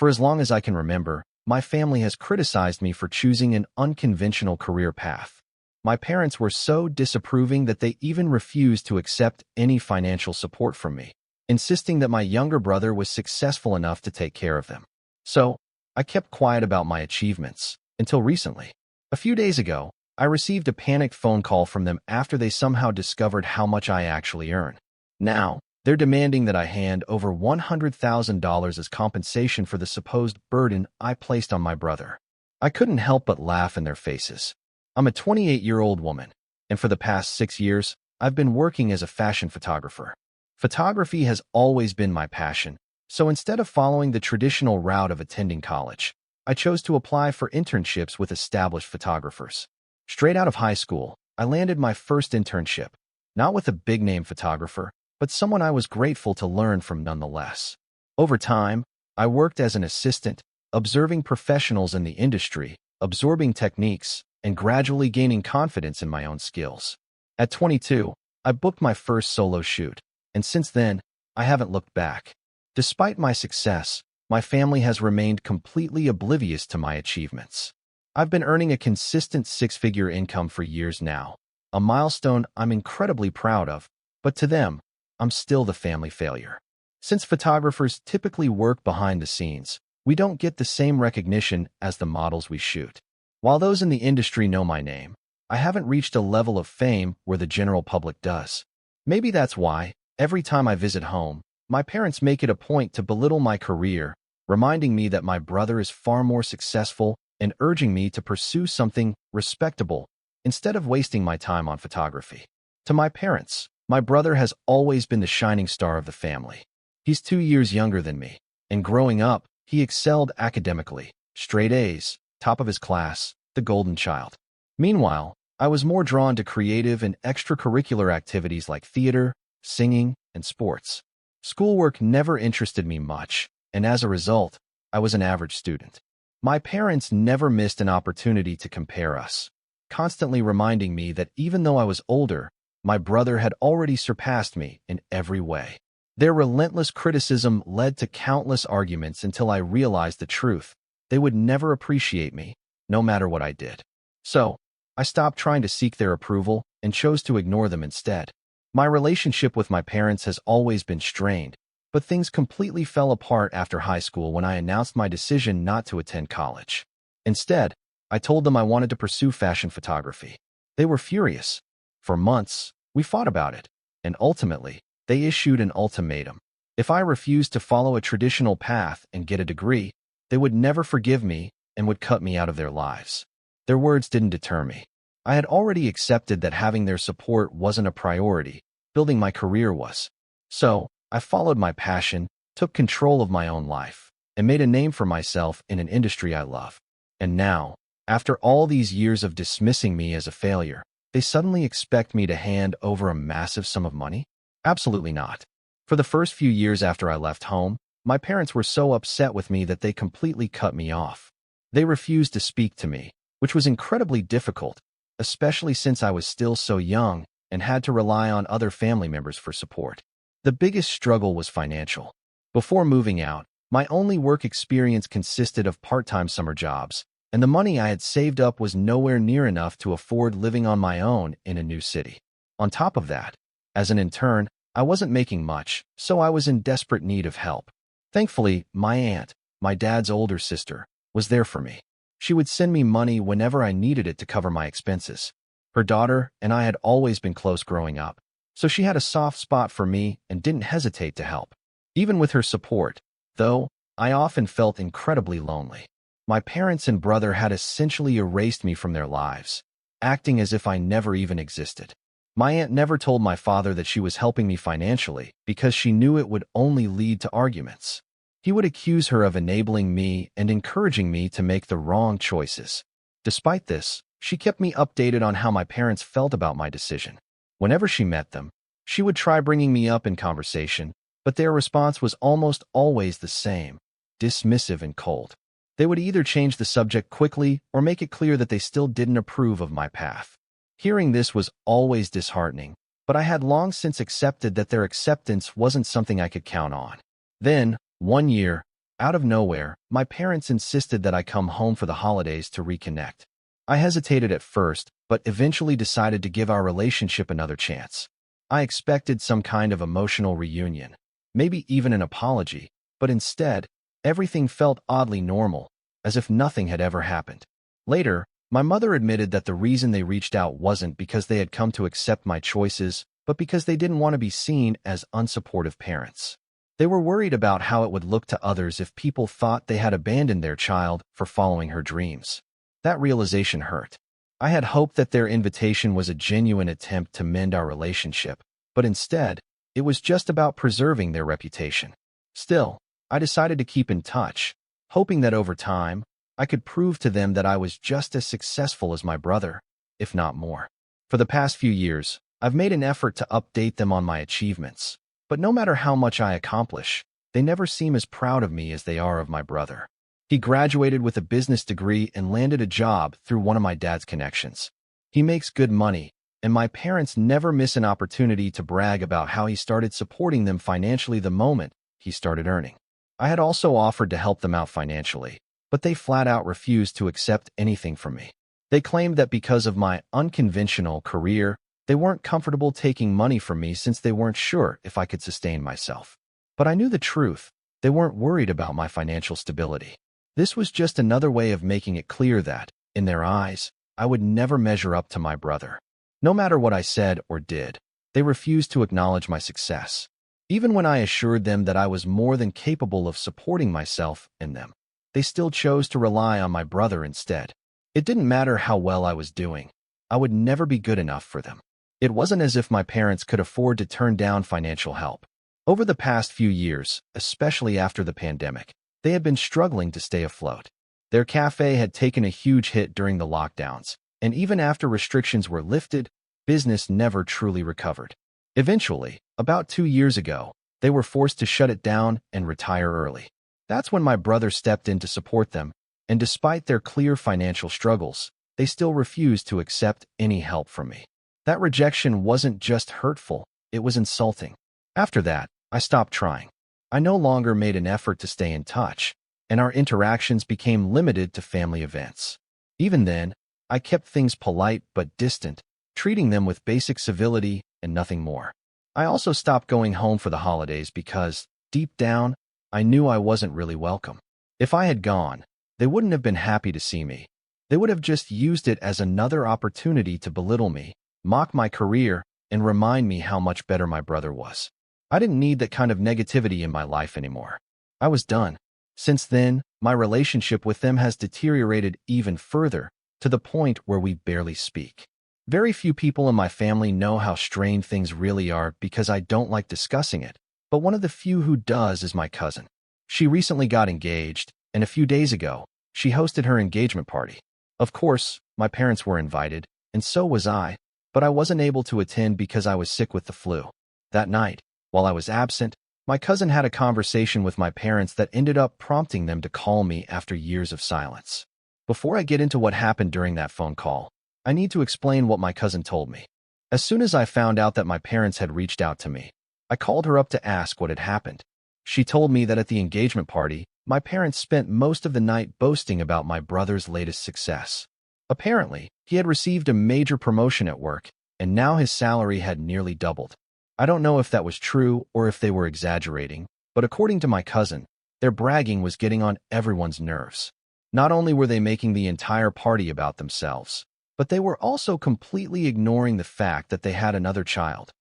For as long as I can remember, my family has criticized me for choosing an unconventional career path. My parents were so disapproving that they even refused to accept any financial support from me, insisting that my younger brother was successful enough to take care of them. So, I kept quiet about my achievements, until recently. A few days ago, I received a panicked phone call from them after they somehow discovered how much I actually earn. Now, they're demanding that I hand over $100,000 as compensation for the supposed burden I placed on my brother. I couldn't help but laugh in their faces. I'm a 28-year-old woman, and for the past 6 years, I've been working as a fashion photographer. Photography has always been my passion, so instead of following the traditional route of attending college, I chose to apply for internships with established photographers. Straight out of high school, I landed my first internship, not with a big-name photographer, but someone I was grateful to learn from nonetheless. Over time, I worked as an assistant, observing professionals in the industry, absorbing techniques, and gradually gaining confidence in my own skills. At 22, I booked my first solo shoot, and since then, I haven't looked back. Despite my success, my family has remained completely oblivious to my achievements. I've been earning a consistent six-figure income for years now, a milestone I'm incredibly proud of, but to them, I'm still the family failure. Since photographers typically work behind the scenes, we don't get the same recognition as the models we shoot. While those in the industry know my name, I haven't reached a level of fame where the general public does. Maybe that's why, every time I visit home, my parents make it a point to belittle my career, reminding me that my brother is far more successful and urging me to pursue something respectable instead of wasting my time on photography. To my parents, my brother has always been the shining star of the family. He's 2 years younger than me, and growing up, he excelled academically, straight A's, top of his class, the golden child. Meanwhile, I was more drawn to creative and extracurricular activities like theater, singing, and sports. Schoolwork never interested me much, and as a result, I was an average student. My parents never missed an opportunity to compare us, constantly reminding me that even though I was older, my brother had already surpassed me in every way. Their relentless criticism led to countless arguments until I realized the truth. They would never appreciate me, no matter what I did. So, I stopped trying to seek their approval and chose to ignore them instead. My relationship with my parents has always been strained, but things completely fell apart after high school when I announced my decision not to attend college. Instead, I told them I wanted to pursue fashion photography. They were furious. For months, we fought about it, and ultimately, they issued an ultimatum. If I refused to follow a traditional path and get a degree, they would never forgive me and would cut me out of their lives. Their words didn't deter me. I had already accepted that having their support wasn't a priority, building my career was. So, I followed my passion, took control of my own life, and made a name for myself in an industry I love. And now, after all these years of dismissing me as a failure, they suddenly expect me to hand over a massive sum of money? Absolutely not. For the first few years after I left home, my parents were so upset with me that they completely cut me off. They refused to speak to me, which was incredibly difficult, especially since I was still so young and had to rely on other family members for support. The biggest struggle was financial. Before moving out, my only work experience consisted of part-time summer jobs, and the money I had saved up was nowhere near enough to afford living on my own in a new city. On top of that, as an intern, I wasn't making much, so I was in desperate need of help. Thankfully, my aunt, my dad's older sister, was there for me. She would send me money whenever I needed it to cover my expenses. Her daughter and I had always been close growing up, so she had a soft spot for me and didn't hesitate to help. Even with her support, though, I often felt incredibly lonely. My parents and brother had essentially erased me from their lives, acting as if I never even existed. My aunt never told my father that she was helping me financially because she knew it would only lead to arguments. He would accuse her of enabling me and encouraging me to make the wrong choices. Despite this, she kept me updated on how my parents felt about my decision. Whenever she met them, she would try bringing me up in conversation, but their response was almost always the same, dismissive and cold. They would either change the subject quickly or make it clear that they still didn't approve of my path. Hearing this was always disheartening, but I had long since accepted that their acceptance wasn't something I could count on. Then, one year, Out of nowhere, my parents insisted that I come home for the holidays to reconnect. I hesitated at first, but eventually decided to give our relationship another chance. I expected some kind of emotional reunion, maybe even an apology, but instead, everything felt oddly normal, as if nothing had ever happened. Later, my mother admitted that the reason they reached out wasn't because they had come to accept my choices, but because they didn't want to be seen as unsupportive parents. They were worried about how it would look to others if people thought they had abandoned their child for following her dreams. That realization hurt. I had hoped that their invitation was a genuine attempt to mend our relationship, but instead, it was just about preserving their reputation. Still, I decided to keep in touch, hoping that over time, I could prove to them that I was just as successful as my brother, if not more. For the past few years, I've made an effort to update them on my achievements, but no matter how much I accomplish, they never seem as proud of me as they are of my brother. He graduated with a business degree and landed a job through one of my dad's connections. He makes good money, and my parents never miss an opportunity to brag about how he started supporting them financially the moment he started earning. I had also offered to help them out financially, but they flat out refused to accept anything from me. They claimed that because of my unconventional career, they weren't comfortable taking money from me since they weren't sure if I could sustain myself. But I knew the truth. They weren't worried about my financial stability. This was just another way of making it clear that, in their eyes, I would never measure up to my brother. No matter what I said or did, they refused to acknowledge my success, even when I assured them that I was more than capable of supporting myself and them. They still chose to rely on my brother instead. It didn't matter how well I was doing. I would never be good enough for them. It wasn't as if my parents could afford to turn down financial help. Over the past few years, especially after the pandemic, they had been struggling to stay afloat. Their cafe had taken a huge hit during the lockdowns, and even after restrictions were lifted, business never truly recovered. Eventually, about 2 years ago, they were forced to shut it down and retire early. That's when my brother stepped in to support them, and despite their clear financial struggles, they still refused to accept any help from me. That rejection wasn't just hurtful, it was insulting. After that, I stopped trying. I no longer made an effort to stay in touch, and our interactions became limited to family events. Even then, I kept things polite but distant, treating them with basic civility and nothing more. I also stopped going home for the holidays because, deep down, I knew I wasn't really welcome. If I had gone, they wouldn't have been happy to see me. They would have just used it as another opportunity to belittle me, mock my career, and remind me how much better my brother was. I didn't need that kind of negativity in my life anymore. I was done. Since then, my relationship with them has deteriorated even further, to the point where we barely speak. Very few people in my family know how strained things really are because I don't like discussing it, but one of the few who does is my cousin. She recently got engaged, and a few days ago, she hosted her engagement party. Of course, my parents were invited, and so was I, but I wasn't able to attend because I was sick with the flu. That night, while I was absent, my cousin had a conversation with my parents that ended up prompting them to call me after years of silence. Before I get into what happened during that phone call, I need to explain what my cousin told me. As soon as I found out that my parents had reached out to me, I called her up to ask what had happened. She told me that at the engagement party, my parents spent most of the night boasting about my brother's latest success. Apparently, he had received a major promotion at work, and now his salary had nearly doubled. I don't know if that was true or if they were exaggerating, but according to my cousin, their bragging was getting on everyone's nerves. Not only were they making the entire party about themselves, but they were also completely ignoring the fact that they had another child,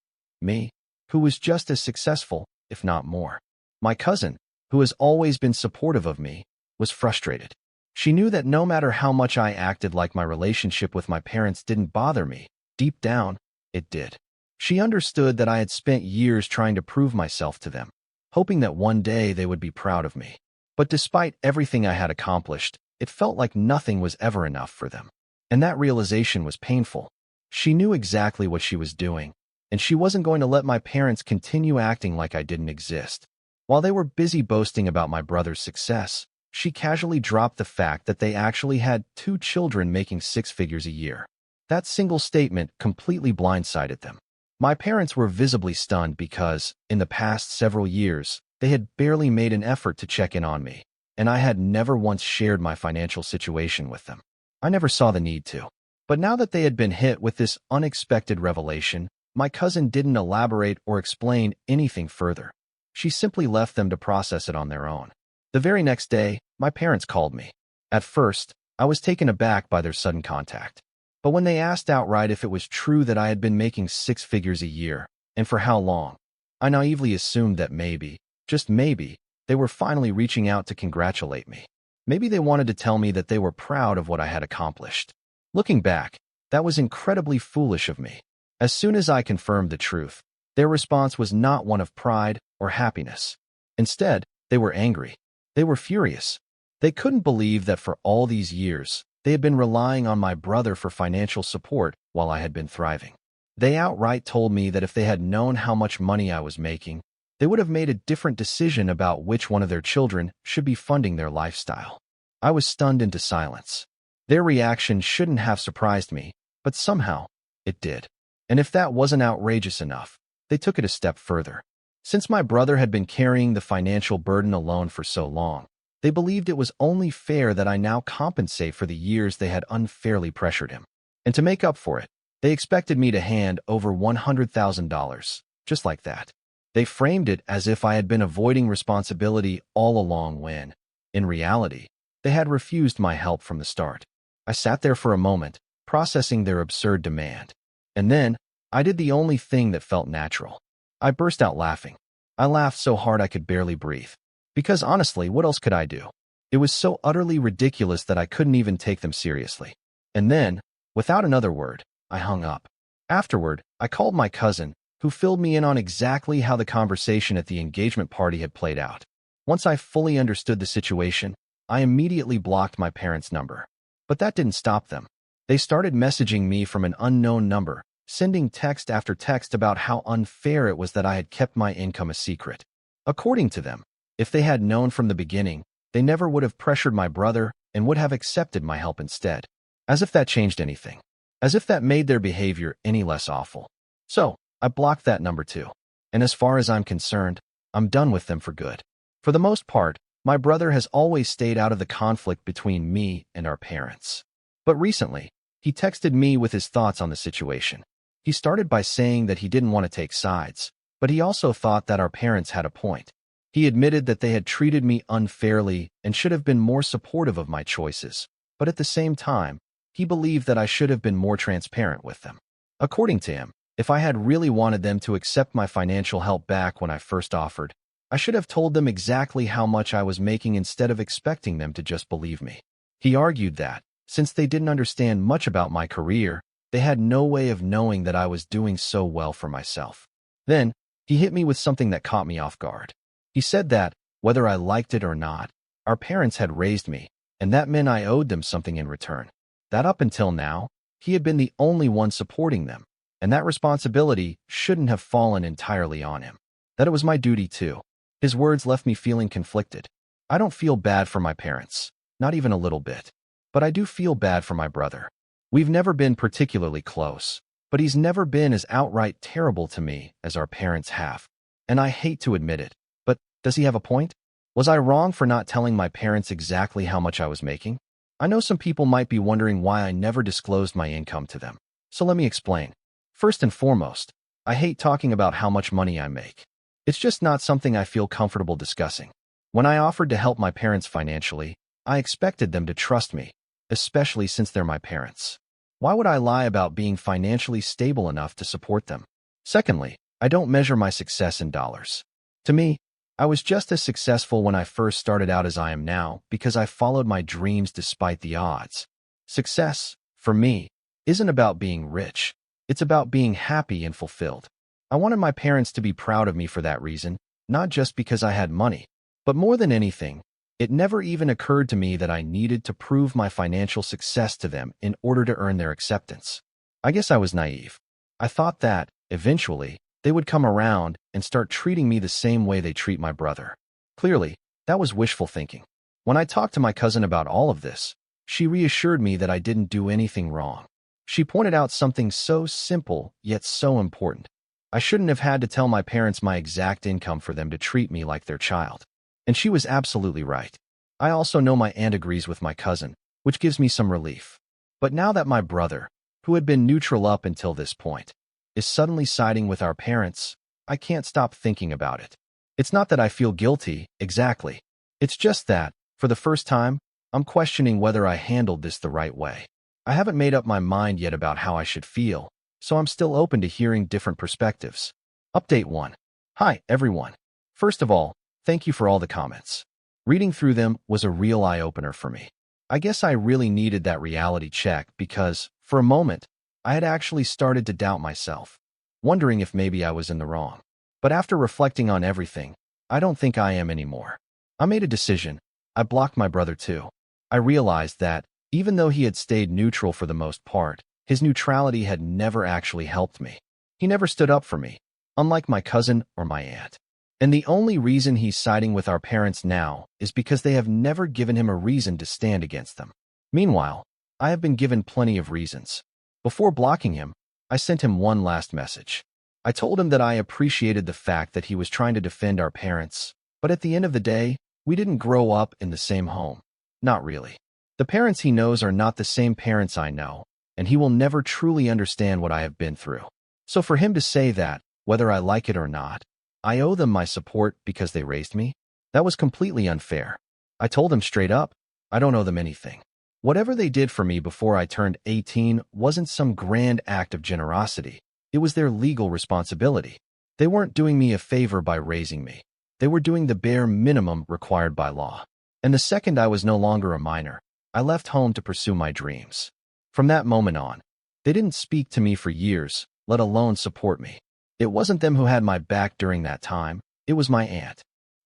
me, who was just as successful, if not more. My cousin, who has always been supportive of me, was frustrated. She knew that no matter how much I acted like my relationship with my parents didn't bother me, deep down, it did. She understood that I had spent years trying to prove myself to them, hoping that one day they would be proud of me. But despite everything I had accomplished, it felt like nothing was ever enough for them. And that realization was painful. She knew exactly what she was doing, and she wasn't going to let my parents continue acting like I didn't exist. While they were busy boasting about my brother's success, she casually dropped the fact that they actually had 2 children making 6 figures a year. That single statement completely blindsided them. My parents were visibly stunned because, in the past several years, they had barely made an effort to check in on me. and I had never once shared my financial situation with them. I never saw the need to. But now that they had been hit with this unexpected revelation, my cousin didn't elaborate or explain anything further. She simply left them to process it on their own. The very next day, my parents called me. At first, I was taken aback by their sudden contact. But when they asked outright if it was true that I had been making 6 figures a year, and for how long, I naively assumed that maybe, just maybe, they were finally reaching out to congratulate me. Maybe they wanted to tell me that they were proud of what I had accomplished. Looking back, that was incredibly foolish of me. As soon as I confirmed the truth, their response was not one of pride or happiness. Instead, they were angry. They were furious. They couldn't believe that for all these years, they had been relying on my brother for financial support while I had been thriving. They outright told me that if they had known how much money I was making, they would have made a different decision about which one of their children should be funding their lifestyle. I was stunned into silence. Their reaction shouldn't have surprised me, but somehow, it did. And if that wasn't outrageous enough, they took it a step further. Since my brother had been carrying the financial burden alone for so long, they believed it was only fair that I now compensate for the years they had unfairly pressured him. And to make up for it, they expected me to hand over $100,000, just like that. They framed it as if I had been avoiding responsibility all along when, in reality, they had refused my help from the start. I sat there for a moment, processing their absurd demand. And then, I did the only thing that felt natural. I burst out laughing. I laughed so hard I could barely breathe. Because honestly, what else could I do? It was so utterly ridiculous that I couldn't even take them seriously. And then, without another word, I hung up. Afterward, I called my cousin, who filled me in on exactly how the conversation at the engagement party had played out. Once I fully understood the situation, I immediately blocked my parents' number. But that didn't stop them. They started messaging me from an unknown number, sending text after text about how unfair it was that I had kept my income a secret. According to them, if they had known from the beginning, they never would have pressured my brother and would have accepted my help instead. As if that changed anything. As if that made their behavior any less awful. So, I blocked that number too. And as far as I'm concerned, I'm done with them for good. For the most part, my brother has always stayed out of the conflict between me and our parents. But recently, he texted me with his thoughts on the situation. He started by saying that he didn't want to take sides, but he also thought that our parents had a point. He admitted that they had treated me unfairly and should have been more supportive of my choices, but at the same time, he believed that I should have been more transparent with them. According to him, if I had really wanted them to accept my financial help back when I first offered, I should have told them exactly how much I was making instead of expecting them to just believe me. He argued that, since they didn't understand much about my career, they had no way of knowing that I was doing so well for myself. Then, he hit me with something that caught me off guard. He said that, whether I liked it or not, our parents had raised me, and that meant I owed them something in return. That up until now, he had been the only one supporting them, and that responsibility shouldn't have fallen entirely on him. That it was my duty too. His words left me feeling conflicted. I don't feel bad for my parents, not even a little bit. But I do feel bad for my brother. We've never been particularly close, but he's never been as outright terrible to me as our parents have. And I hate to admit it, but does he have a point? Was I wrong for not telling my parents exactly how much I was making? I know some people might be wondering why I never disclosed my income to them. So let me explain. First and foremost, I hate talking about how much money I make. It's just not something I feel comfortable discussing. When I offered to help my parents financially, I expected them to trust me, especially since they're my parents. Why would I lie about being financially stable enough to support them? Secondly, I don't measure my success in dollars. To me, I was just as successful when I first started out as I am now because I followed my dreams despite the odds. Success, for me, isn't about being rich. It's about being happy and fulfilled. I wanted my parents to be proud of me for that reason, not just because I had money. But more than anything, it never even occurred to me that I needed to prove my financial success to them in order to earn their acceptance. I guess I was naive. I thought that, eventually, they would come around and start treating me the same way they treat my brother. Clearly, that was wishful thinking. When I talked to my cousin about all of this, she reassured me that I didn't do anything wrong. She pointed out something so simple, yet so important. I shouldn't have had to tell my parents my exact income for them to treat me like their child. And she was absolutely right. I also know my aunt agrees with my cousin, which gives me some relief. But now that my brother, who had been neutral up until this point, is suddenly siding with our parents, I can't stop thinking about it. It's not that I feel guilty, exactly. It's just that, for the first time, I'm questioning whether I handled this the right way. I haven't made up my mind yet about how I should feel, so I'm still open to hearing different perspectives. Update 1. Hi, everyone. First of all, thank you for all the comments. Reading through them was a real eye-opener for me. I guess I really needed that reality check because, for a moment, I had actually started to doubt myself, wondering if maybe I was in the wrong. But after reflecting on everything, I don't think I am anymore. I made a decision. I blocked my brother too. I realized that, even though he had stayed neutral for the most part, his neutrality had never actually helped me. He never stood up for me, unlike my cousin or my aunt. And the only reason he's siding with our parents now is because they have never given him a reason to stand against them. Meanwhile, I have been given plenty of reasons. Before blocking him, I sent him one last message. I told him that I appreciated the fact that he was trying to defend our parents, but at the end of the day, we didn't grow up in the same home. Not really. The parents he knows are not the same parents I know, and he will never truly understand what I have been through. So for him to say that, whether I like it or not, I owe them my support because they raised me, that was completely unfair. I told him straight up, I don't owe them anything. Whatever they did for me before I turned 18 wasn't some grand act of generosity. It was their legal responsibility. They weren't doing me a favor by raising me. They were doing the bare minimum required by law. And the second I was no longer a minor, I left home to pursue my dreams. From that moment on, they didn't speak to me for years, let alone support me. It wasn't them who had my back during that time, it was my aunt.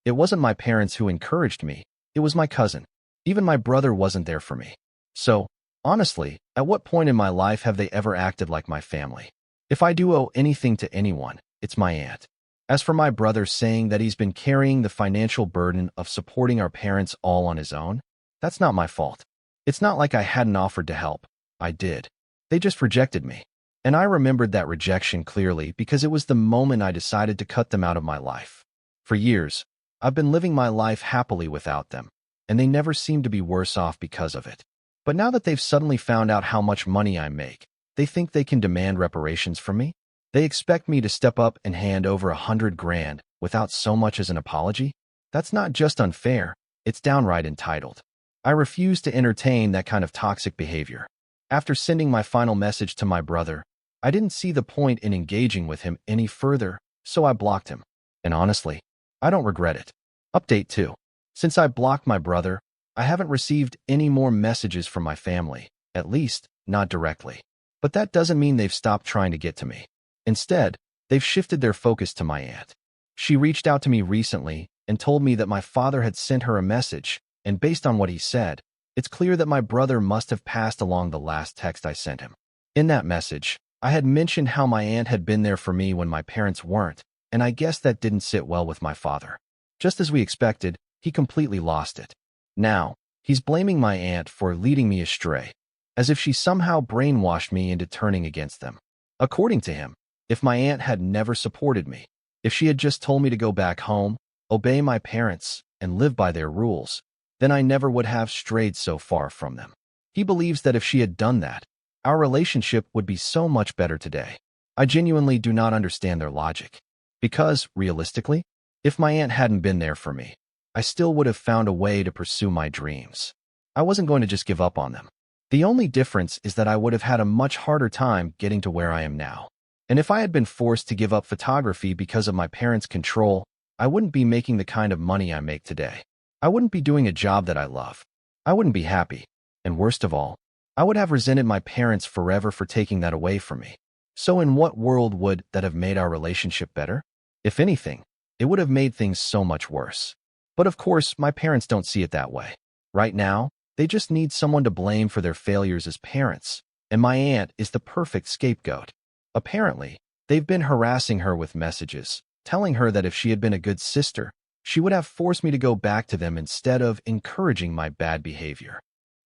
It wasn't my parents who encouraged me, it was my cousin. Even my brother wasn't there for me. So, honestly, at what point in my life have they ever acted like my family? If I do owe anything to anyone, it's my aunt. As for my brother saying that he's been carrying the financial burden of supporting our parents all on his own, that's not my fault. It's not like I hadn't offered to help. I did. They just rejected me. And I remembered that rejection clearly because it was the moment I decided to cut them out of my life. For years, I've been living my life happily without them, and they never seemed to be worse off because of it. But now that they've suddenly found out how much money I make, they think they can demand reparations from me? They expect me to step up and hand over 100 grand without so much as an apology? That's not just unfair, it's downright entitled. I refuse to entertain that kind of toxic behavior. After sending my final message to my brother, I didn't see the point in engaging with him any further, so I blocked him. And honestly, I don't regret it. Update 2. Since I blocked my brother, I haven't received any more messages from my family, at least, not directly. But that doesn't mean they've stopped trying to get to me. Instead, they've shifted their focus to my aunt. She reached out to me recently and told me that my father had sent her a message, and based on what he said, it's clear that my brother must have passed along the last text I sent him. In that message, I had mentioned how my aunt had been there for me when my parents weren't, and I guess that didn't sit well with my father. Just as we expected, he completely lost it. Now, he's blaming my aunt for leading me astray, as if she somehow brainwashed me into turning against them. According to him, if my aunt had never supported me, if she had just told me to go back home, obey my parents, and live by their rules, then I never would have strayed so far from them. He believes that if she had done that, our relationship would be so much better today. I genuinely do not understand their logic. Because, realistically, if my aunt hadn't been there for me, I still would have found a way to pursue my dreams. I wasn't going to just give up on them. The only difference is that I would have had a much harder time getting to where I am now. And if I had been forced to give up photography because of my parents' control, I wouldn't be making the kind of money I make today. I wouldn't be doing a job that I love. I wouldn't be happy. And worst of all, I would have resented my parents forever for taking that away from me. So in what world would that have made our relationship better? If anything, it would have made things so much worse. But of course, my parents don't see it that way. Right now, they just need someone to blame for their failures as parents, and my aunt is the perfect scapegoat. Apparently, they've been harassing her with messages, telling her that if she had been a good sister, she would have forced me to go back to them instead of encouraging my bad behavior.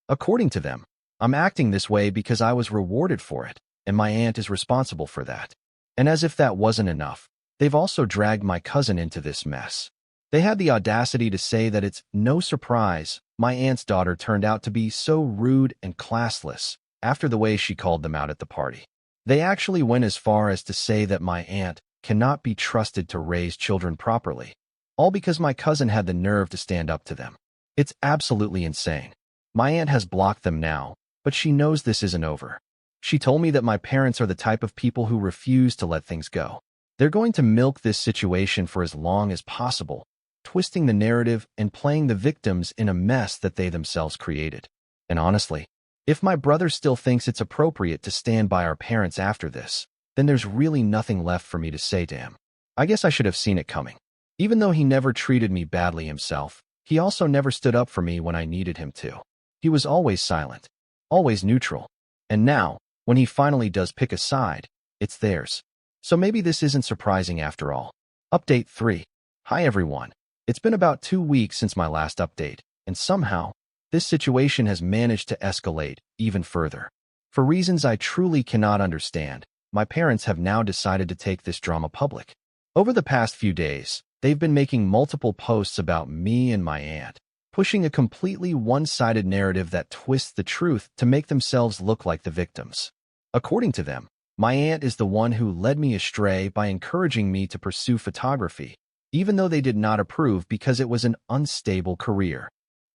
According to them, I'm acting this way because I was rewarded for it, and my aunt is responsible for that. And as if that wasn't enough, they've also dragged my cousin into this mess. They had the audacity to say that it's no surprise my aunt's daughter turned out to be so rude and classless after the way she called them out at the party. They actually went as far as to say that my aunt cannot be trusted to raise children properly, all because my cousin had the nerve to stand up to them. It's absolutely insane. My aunt has blocked them now, but she knows this isn't over. She told me that my parents are the type of people who refuse to let things go. They're going to milk this situation for as long as possible, twisting the narrative and playing the victims in a mess that they themselves created. And honestly, if my brother still thinks it's appropriate to stand by our parents after this, then there's really nothing left for me to say to him. I guess I should have seen it coming. Even though he never treated me badly himself, he also never stood up for me when I needed him to. He was always silent, always neutral. And now, when he finally does pick a side, it's theirs. So maybe this isn't surprising after all. Update 3. Hi everyone. It's been about 2 weeks since my last update, and somehow, this situation has managed to escalate even further. For reasons I truly cannot understand, my parents have now decided to take this drama public. Over the past few days, they've been making multiple posts about me and my aunt, pushing a completely one-sided narrative that twists the truth to make themselves look like the victims. According to them, my aunt is the one who led me astray by encouraging me to pursue photography, even though they did not approve because it was an unstable career.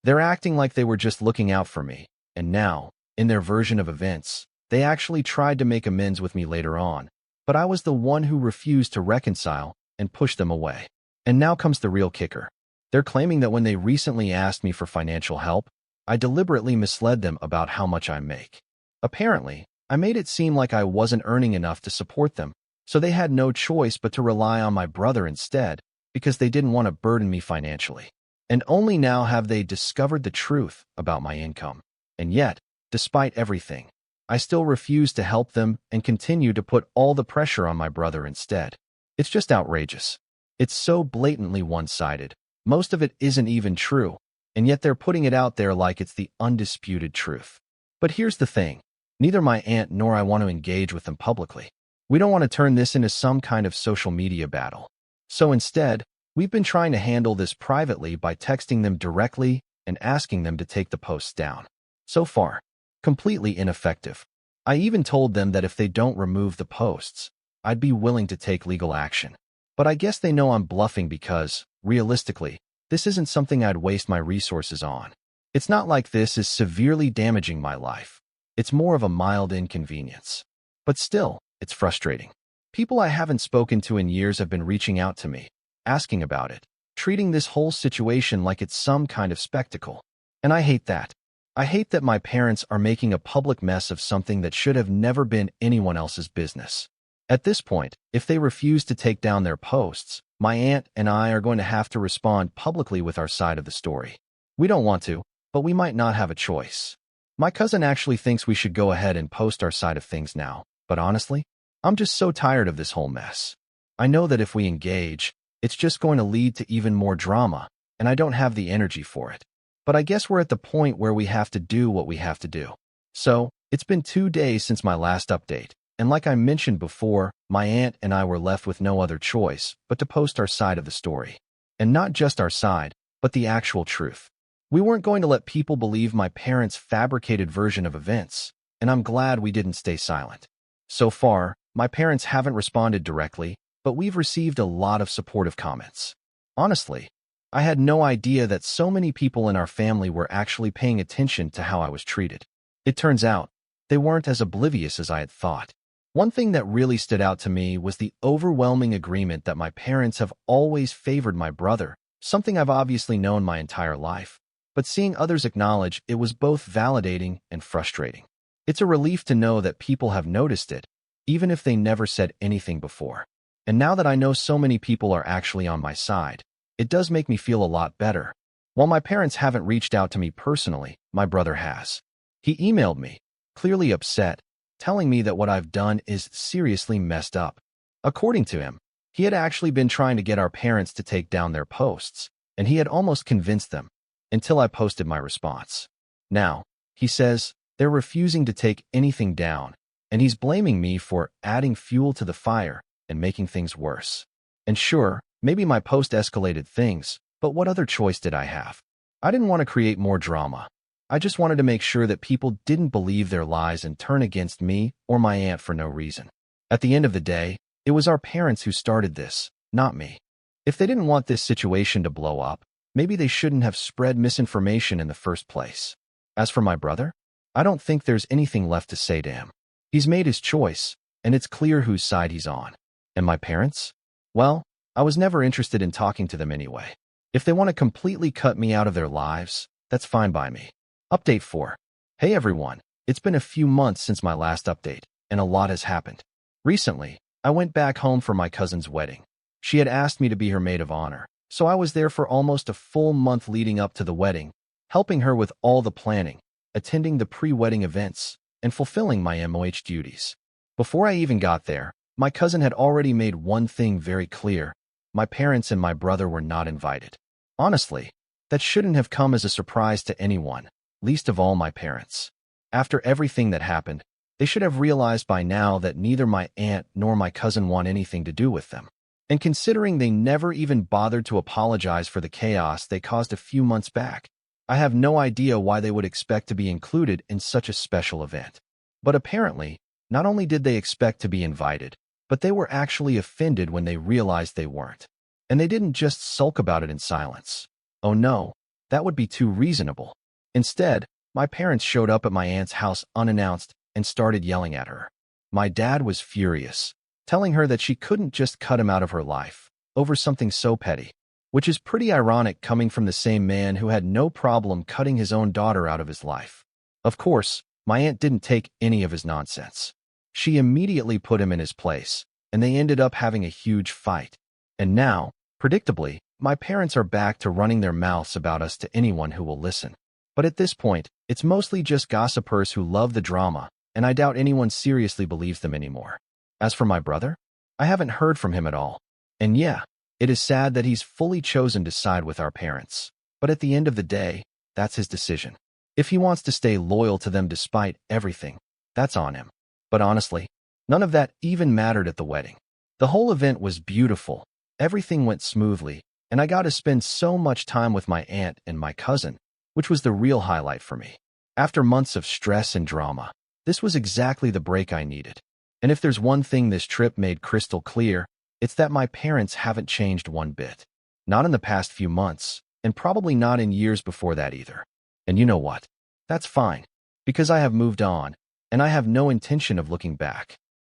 They're acting like they were just looking out for me, and now, in their version of events, they actually tried to make amends with me later on, but I was the one who refused to reconcile and pushed them away. And now comes the real kicker. They're claiming that when they recently asked me for financial help, I deliberately misled them about how much I make. Apparently, I made it seem like I wasn't earning enough to support them, so they had no choice but to rely on my brother instead, because they didn't want to burden me financially. And only now have they discovered the truth about my income. And yet, despite everything, I still refuse to help them and continue to put all the pressure on my brother instead. It's just outrageous. It's so blatantly one-sided. Most of it isn't even true, and yet they're putting it out there like it's the undisputed truth. But here's the thing. Neither my aunt nor I want to engage with them publicly. We don't want to turn this into some kind of social media battle. So instead, we've been trying to handle this privately by texting them directly and asking them to take the posts down. So far, completely ineffective. I even told them that if they don't remove the posts, I'd be willing to take legal action. But I guess they know I'm bluffing because, realistically, this isn't something I'd waste my resources on. It's not like this is severely damaging my life. It's more of a mild inconvenience. But still, it's frustrating. People I haven't spoken to in years have been reaching out to me, asking about it, treating this whole situation like it's some kind of spectacle. And I hate that. I hate that my parents are making a public mess of something that should have never been anyone else's business. At this point, if they refuse to take down their posts, my aunt and I are going to have to respond publicly with our side of the story. We don't want to, but we might not have a choice. My cousin actually thinks we should go ahead and post our side of things now, but honestly, I'm just so tired of this whole mess. I know that if we engage, it's just going to lead to even more drama, and I don't have the energy for it. But I guess we're at the point where we have to do what we have to do. So, it's been 2 days since my last update, and like I mentioned before, my aunt and I were left with no other choice but to post our side of the story. And not just our side, but the actual truth. We weren't going to let people believe my parents' fabricated version of events, and I'm glad we didn't stay silent. So far, my parents haven't responded directly, but we've received a lot of supportive comments. Honestly, I had no idea that so many people in our family were actually paying attention to how I was treated. It turns out, they weren't as oblivious as I had thought. One thing that really stood out to me was the overwhelming agreement that my parents have always favored my brother, something I've obviously known my entire life. But seeing others acknowledge it was both validating and frustrating. It's a relief to know that people have noticed it, even if they never said anything before. And now that I know so many people are actually on my side, it does make me feel a lot better. While my parents haven't reached out to me personally, my brother has. He emailed me, clearly upset, telling me that what I've done is seriously messed up. According to him, he had actually been trying to get our parents to take down their posts, and he had almost convinced them, until I posted my response. Now, he says, they're refusing to take anything down, and he's blaming me for adding fuel to the fire and making things worse. And sure, maybe my post escalated things, But what other choice did I have? I didn't want to create more drama. I just wanted to make sure that people didn't believe their lies and turn against me or my aunt for no reason. At the end of the day, it was our parents who started this, not me. If they didn't want this situation to blow up, maybe they shouldn't have spread misinformation in the first place. As for my brother, I don't think there's anything left to say to him. He's made his choice, and it's clear whose side he's on. And my parents? Well, I was never interested in talking to them anyway. If they want to completely cut me out of their lives, that's fine by me. Update 4. Hey everyone, it's been a few months since my last update, and a lot has happened. Recently, I went back home for my cousin's wedding. She had asked me to be her maid of honor, so I was there for almost a full month leading up to the wedding, helping her with all the planning, attending the pre-wedding events, and fulfilling my MOH duties. Before I even got there, my cousin had already made one thing very clear. My parents and my brother were not invited. Honestly, that shouldn't have come as a surprise to anyone, least of all my parents. After everything that happened, they should have realized by now that neither my aunt nor my cousin want anything to do with them. And considering they never even bothered to apologize for the chaos they caused a few months back, I have no idea why they would expect to be included in such a special event. But apparently, not only did they expect to be invited, but they were actually offended when they realized they weren't. And they didn't just sulk about it in silence. Oh no, that would be too reasonable. Instead, my parents showed up at my aunt's house unannounced and started yelling at her. My dad was furious, telling her that she couldn't just cut him out of her life over something so petty, which is pretty ironic coming from the same man who had no problem cutting his own daughter out of his life. Of course, my aunt didn't take any of his nonsense. She immediately put him in his place, and they ended up having a huge fight. And now, predictably, my parents are back to running their mouths about us to anyone who will listen. But at this point, it's mostly just gossipers who love the drama, and I doubt anyone seriously believes them anymore. As for my brother, I haven't heard from him at all. And yeah, it is sad that he's fully chosen to side with our parents. But at the end of the day, that's his decision. If he wants to stay loyal to them despite everything, that's on him. But honestly, none of that even mattered at the wedding. The whole event was beautiful, everything went smoothly, and I got to spend so much time with my aunt and my cousin, which was the real highlight for me. After months of stress and drama, this was exactly the break I needed. And if there's one thing this trip made crystal clear, it's that my parents haven't changed one bit. Not in the past few months, and probably not in years before that either. And you know what? That's fine, because I have moved on, and I have no intention of looking back.